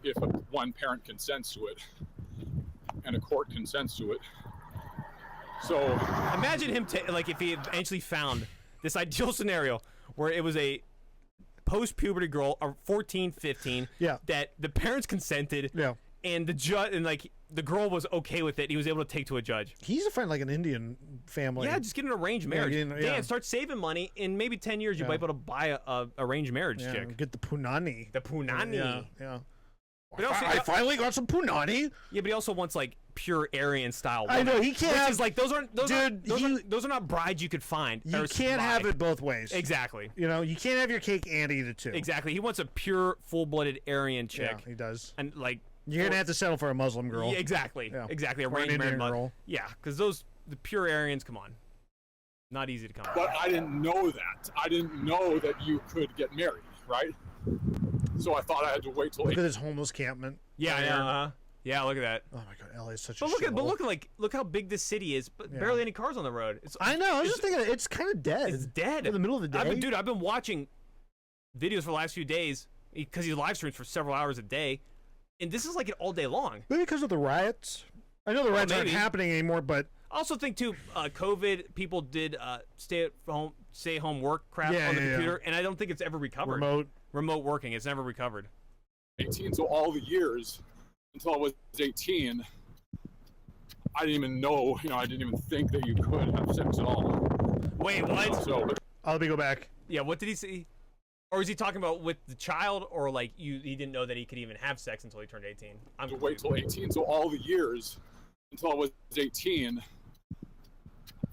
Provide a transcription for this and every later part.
if one parent consents to it and a court consents to it. So imagine him like if he eventually found this ideal scenario where it was a post-puberty girl, or 14, 15, that the parents consented, and the judge and like the girl was okay with it. He was able to take to a judge. He needs to find like an Indian family. Yeah, just get an arranged marriage. Dan, start saving money. In maybe 10 years, you might be able to buy a arranged marriage chick. Get the punani. The punani. Yeah. But also, I finally got some punani. Yeah, but he also wants like pure Aryan style. I know he can't. Which is like those are not brides you could find. You can't have it both ways. Exactly. You know, you can't have your cake and eat it too. Exactly. He wants a pure, full-blooded Aryan chick. Yeah, he does. And like you're gonna have to settle for a Muslim girl. Yeah, exactly. Yeah. Exactly. Arranged marriage girl. Yeah, because the pure Aryans, come on, not easy to come by. But I didn't know that. I didn't know that you could get married, right? So I thought I had to wait till. Look at this homeless campment. Yeah, yeah. Look at that. Oh my God, LA is such a. Look how big this city is. But barely any cars on the road. I know. I was just thinking, it's kind of dead. It's dead in the middle of the day. I've been watching videos for the last few days because he live streams for several hours a day, and this is like an all day long. Maybe because of the riots. I know the riots aren't happening anymore, but I also think too, COVID people did stay home work crap on the computer, and I don't think it's ever recovered. Remote working, it's never recovered. 18, so all the years until I was 18, I didn't even know, I didn't even think that you could have sex at all. Wait, what? Let me go back. Yeah, what did he say? Or is he talking about with the child, or like he didn't know that he could even have sex until he turned 18? I'm to wait till 18, so all the years until I was 18,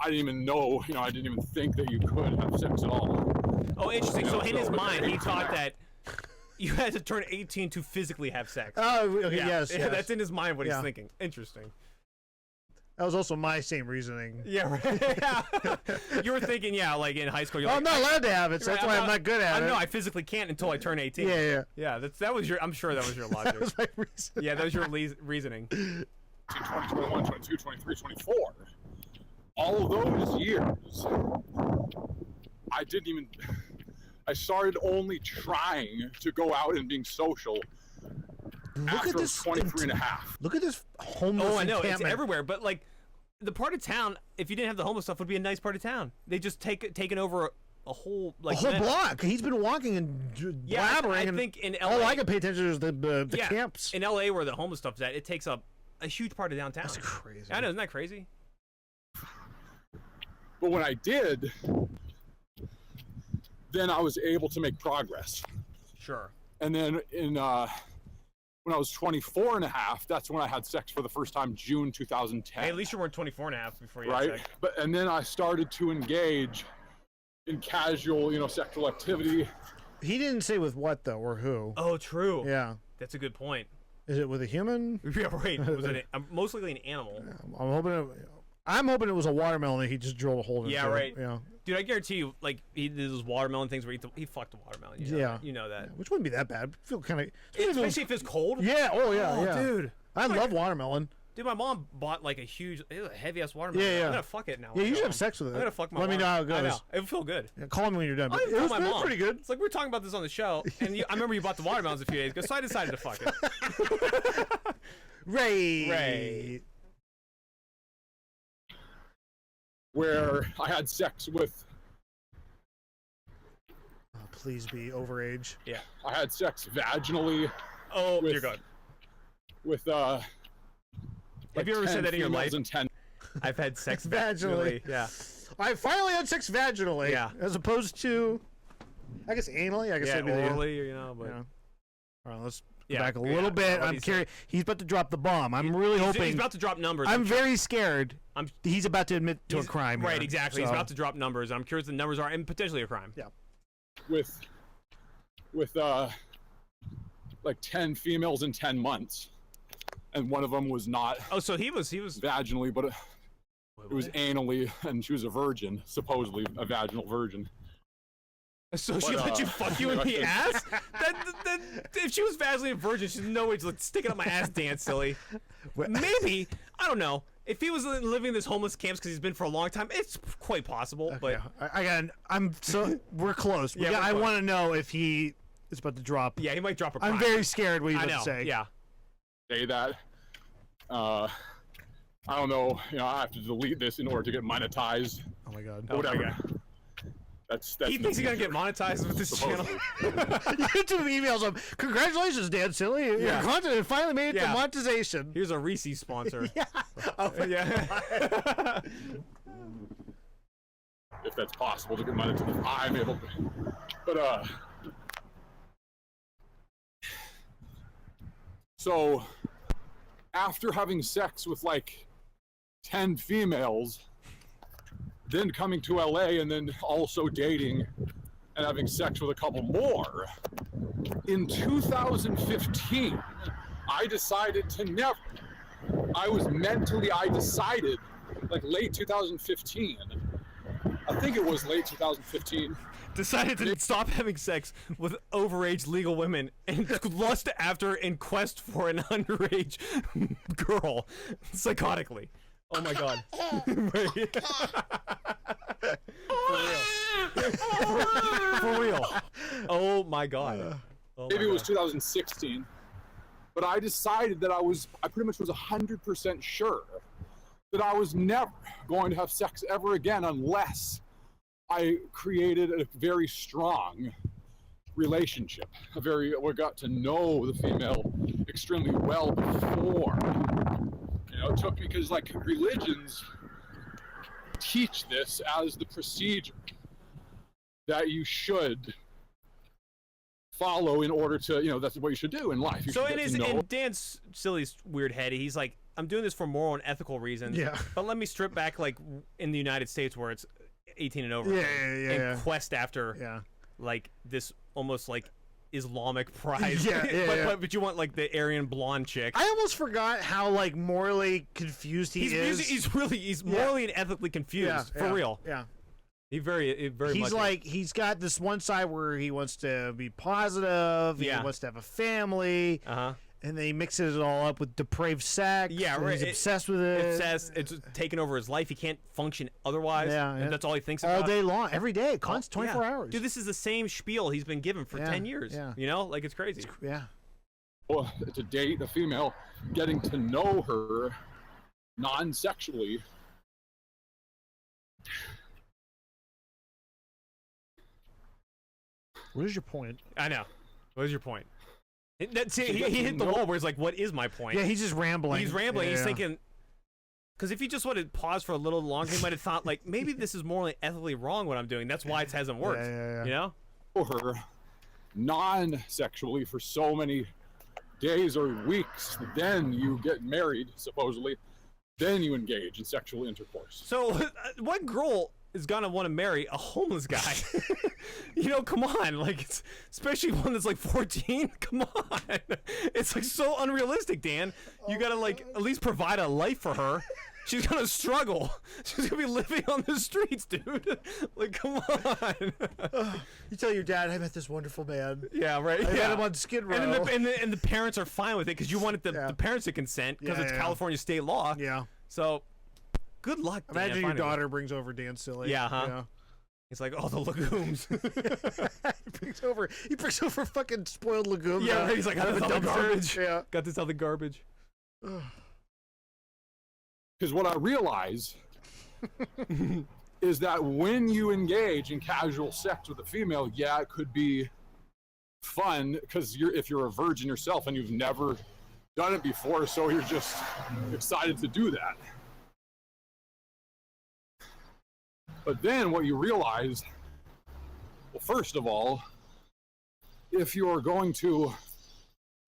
I didn't even know, I didn't even think that you could have sex at all. Oh, interesting. So in his mind, he thought that you had to turn 18 to physically have sex. Oh, okay, yes. That's in his mind what he's thinking. Interesting. That was also my same reasoning. Yeah, right. You were thinking, like in high school. I'm not allowed to have it, so that's why I'm not good at it. No, I physically can't until I turn 18. Yeah. That was your. I'm sure that was your logic. That was my reason. Yeah, that was your reasoning. 20, 21, 22, 23, 24. All of those years, I started only trying to go out and being social after 23 and a half. Look at this homeless encampment. It's everywhere, but like the part of town, if you didn't have the homeless stuff, would be a nice part of town. They just taken over a whole block. He's been walking and blabbering. I think in LA, all I can pay attention to is the camps. In LA, where the homeless stuff's at, it takes up a huge part of downtown. That's crazy. I know, isn't that crazy? But when I did, then I was able to make progress. Sure. And then when I was 24 and a half, that's when I had sex for the first time, June 2010. Hey, at least you weren't 24 and a half before you had sex. And then I started to engage in casual, sexual activity. He didn't say with what, though, or who. Oh, true. Yeah. That's a good point. Is it with a human? Yeah, right. Was it most likely an animal? Yeah, I'm hoping it was a watermelon that he just drilled a hole in. Yeah, right. Yeah. Dude, I guarantee you, like, he did those watermelon things where he fucked a watermelon. You know that. Which wouldn't be that bad. I feel kind of. Especially if it's cold. Yeah. Oh, yeah. Dude. I love watermelon. Dude, my mom bought like a heavy ass watermelon. Yeah. I'm gonna fuck it now. Yeah, you should have sex with it. I'm gonna fuck my Let mom. me know how it goes. I know. It would feel good. Yeah, call me when you're done. But it was my mom. pretty good. It's like we were talking about this on the show, and I remember you bought the watermelons a few days ago, so I decided to fuck it. Ray. Where I had sex with. Oh, please be overage. Yeah. I had sex vaginally. Oh, dear God. With Have you ever said that in your life? I've had sex vaginally. Yeah. I finally had sex vaginally. Yeah. As opposed to, I guess anally. I guess yeah, orally, but. Yeah. All right, let's go back a little bit. I'm curious. He's about to drop the bomb. I'm really hoping. He's about to drop numbers. I'm very scared. He's about to admit to a crime. Right, exactly. He's about to drop numbers. I'm curious what the numbers are, and potentially a crime. Yeah. With like 10 females in 10 months. And one of them was not. Oh, so he was vaginally, but it was anally, and she was a virgin, supposedly a vaginal virgin. So she let you fuck you in the ass? If she was vaginally a virgin, she's no way to stick it up my ass, dance silly. Maybe, I don't know. If he was living in this homeless camps because he's been for a long time, it's quite possible. But we're close. I want to know if he is about to drop. Yeah, he might drop a I'm very scared what he's about to say. Yeah. Say that. I don't know. I have to delete this in order to get monetized. Oh my god. Whatever. That's he thinks he's gonna get monetized with this channel. YouTube emails him. Congratulations, Dan Cilley. Your content finally made it to monetization. Here's a Reese's sponsor. Yeah. Oh yeah. If that's possible to get monetized, I'm able to. But so after having sex with like 10 females, then coming to LA and then also dating and having sex with a couple more, in 2015, I decided to never. I decided, like late 2015, I think it was late 2015, decided to stop having sex with overage legal women and lust after and quest for an underage girl psychotically. Oh my god. For real. Oh my god. Maybe it was 2016. But I decided that I pretty much was 100% sure that I was never going to have sex ever again unless I created a very strong relationship. We got to know the female extremely well before. It took, because like religions teach this as the procedure that you should follow in order to, that's what you should do in life. You so in Dan Cilley's weird head, he's like, I'm doing this for moral and ethical reasons. Yeah. But let me strip back, like in the United States where it's 18 and over. And quest after like this almost like Islamic prize. But you want like the Aryan blonde chick. I almost forgot how like morally confused he is. He's morally and ethically confused for real. Yeah. He very he's much like he's got this one side where he wants to be positive, he wants to have a family, and then he mixes it all up with depraved sex. Yeah, right. He's obsessed with it. Obsessed. It's taken over his life. He can't function otherwise. And that's all he thinks about all day long, every day, constant, 24 hours. Dude, this is the same spiel he's been given for 10 years. Yeah. Like it's crazy. Well, to date a female, getting to know her non-sexually. What is your point? I know. What is your point? He hit the wall where he's like, what is my point? Yeah, he's just rambling. He's rambling. He's thinking, because if he just would have paused for a little longer, he might have thought, like, maybe this is morally, ethically wrong what I'm doing. That's why it hasn't worked. You know? Or non-sexually for so many days or weeks, then you get married, supposedly, then you engage in sexual intercourse. So, what girl is gonna want to marry a homeless guy? Come on, like, especially one that's like 14. Come on, it's like so unrealistic, Dan. You gotta like at least provide a life for her. She's gonna struggle. She's gonna be living on the streets, dude. Like, come on. You tell your dad, I met this wonderful man. Yeah, right. I met him on Skid Row. And the parents are fine with it because you wanted the parents to consent because it's California state law. Yeah. So, good luck. Imagine your daughter brings over Dan Cilley. Yeah. He's like, oh, the legumes. he brings over fucking spoiled legumes. Yeah, right. He's like, out of the garbage. Yeah. Got this out of the garbage. Because what I realize is that when you engage in casual sex with a female, it could be fun because if you're a virgin yourself and you've never done it before, so you're just excited to do that. But then what you realize, well, first of all, if you're going to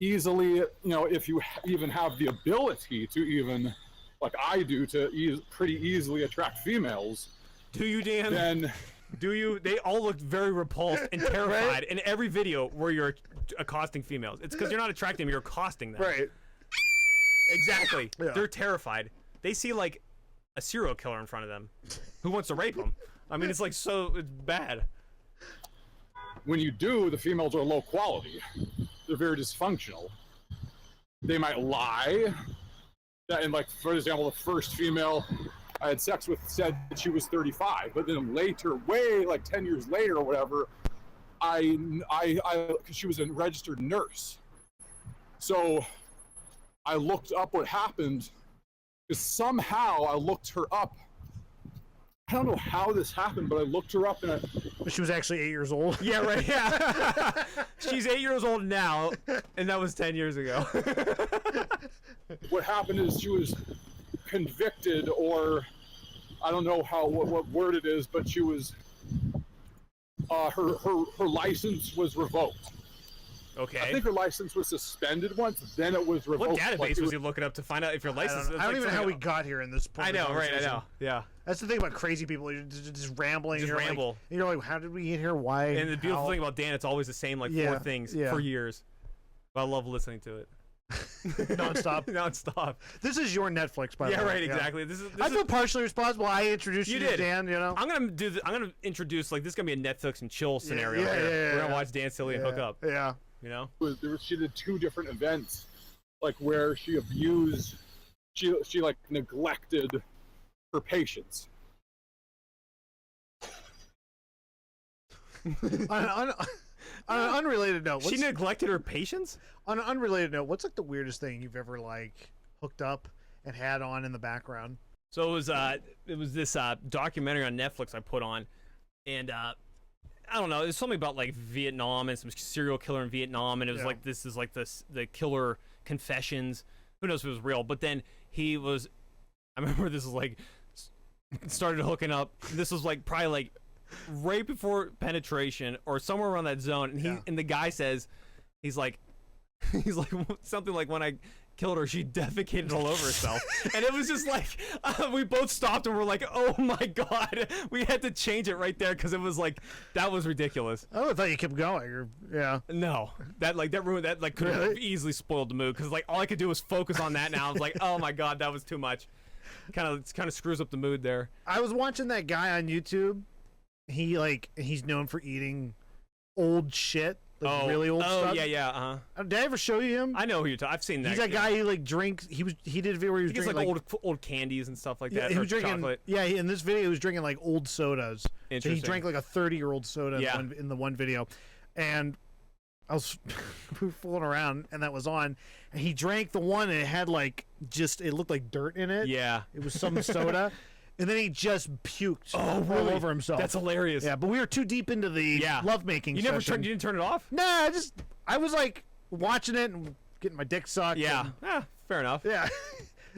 easily, if you even have the ability to even, like I do, to pretty easily attract females. Do you, Dan? Then do you? They all look very repulsed and terrified in every video where you're accosting females. It's because you're not attracting them, you're accosting them. Right. Exactly. Yeah. They're terrified. They see like a serial killer in front of them who wants to rape them. I mean, it's like it's bad. When you do, the females are low quality. They're very dysfunctional. They might lie. And like, for example, the first female I had sex with said that she was 35, but then later, like 10 years later or whatever, because she was a registered nurse. So I looked up what happened, because somehow I looked her up. I don't know how this happened, but I looked her up and she was actually 8 years old. Yeah, right. Yeah. She's 8 years old now, and that was 10 years ago. What happened is she was convicted, or I don't know what word it is, but she was her license was revoked. Okay. I think her license was suspended once, then it was revoked. What database was he looking up to find out if your license? I don't even know how we got here in this point. I know, right? I know. Yeah. That's the thing about crazy people. You're just rambling. Just ramble. You're like, how did we get here? Why? And the beautiful thing about Dan, it's always the same, like 4 things for years. But I love listening to it. Nonstop. Nonstop. This is your Netflix, by the way. Yeah, right. Exactly. This I feel partially responsible. I introduced you to Dan. You know. I'm gonna introduce, like, this is gonna be a Netflix and chill scenario. Yeah, We're gonna watch Dan, Cilley, and hook up. Yeah. You know. She did 2 different events, like where she abused, she like neglected her patients. On an unrelated note, she neglected her patients? On an unrelated note, what's like the weirdest thing you've ever like hooked up and had on in the background? So it was this documentary on Netflix I put on, and I don't know, it was something about like Vietnam and some serial killer in Vietnam, and it was like this is like the killer confessions. Who knows if it was real? But then I remember this was like started hooking up. This was like probably like right before penetration or somewhere around that zone, and and the guy says, he's like something like, when I killed her, she defecated all over herself. And it was just like we both stopped and we're like, oh my god, we had to change it right there, because it was like, that was ridiculous. Oh, I thought you kept going. No, that ruined that, like, could have easily spoiled the mood, because like all I could do was focus on that. Now I was like, oh my god, that was too much. Kind of screws up the mood there. I was watching that guy on YouTube. He's known for eating old shit. Like really old stuff. Oh, yeah. Did I ever show you him? I know who you're talking. I've seen that. He's that guy who like drinks. He did a video where he was drinking like old candies and stuff like that. He was drinking chocolate. Yeah, in this video he was drinking like old sodas. Interesting. So he drank like a 30-year-old soda in the one video, and I was we were fooling around, and that was on, and he drank the one, and it had like it looked like dirt in it. Yeah, it was some soda. And then he just puked all over himself. That's hilarious. Yeah, but we were too deep into the lovemaking session. You didn't turn it off? Nah, I was like watching it and getting my dick sucked. Yeah, fair enough. Yeah.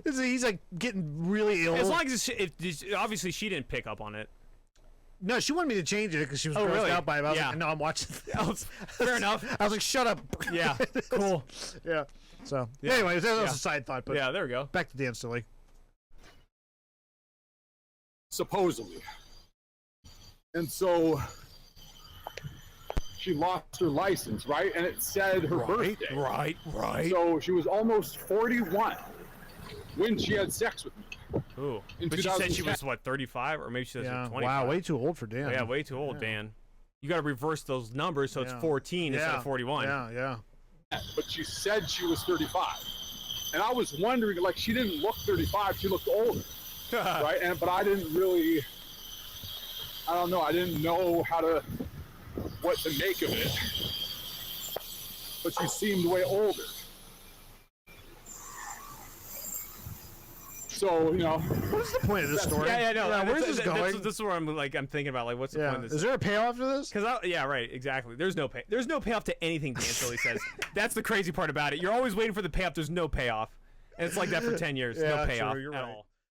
He's like getting really ill. As long as obviously she didn't pick up on it. No, she wanted me to change it because she was grossed out by it. I was like, no, I'm watching. Fair enough. I was like, shut up. Yeah, cool. Yeah. So, anyways, that was a side thought. But yeah, there we go. Back to Dan Cilley. Supposedly. And so she lost her license, right? And it said her birthday. Right. So she was almost 41 when she had sex with me. Ooh. But she said she was, what, 35? Or maybe she said 25. Wow, way too old for Dan. Yeah, way too old, Dan. You got to reverse those numbers so it's 14 instead of 41. Yeah. But she said she was 35. And I was wondering, like, she didn't look 35, she looked older. Right, but I didn't really. I don't know. I didn't know what to make of it. But she seemed way older. So what is the point of this story? Yeah, no. Where's this going? This is where I'm thinking about, like, what's the point of this? Is there a payoff to this? Right, exactly. There's no payoff to anything Dan Cilley says. That's the crazy part about it. You're always waiting for the payoff. There's no payoff, and it's like that for 10 years. No payoff at all.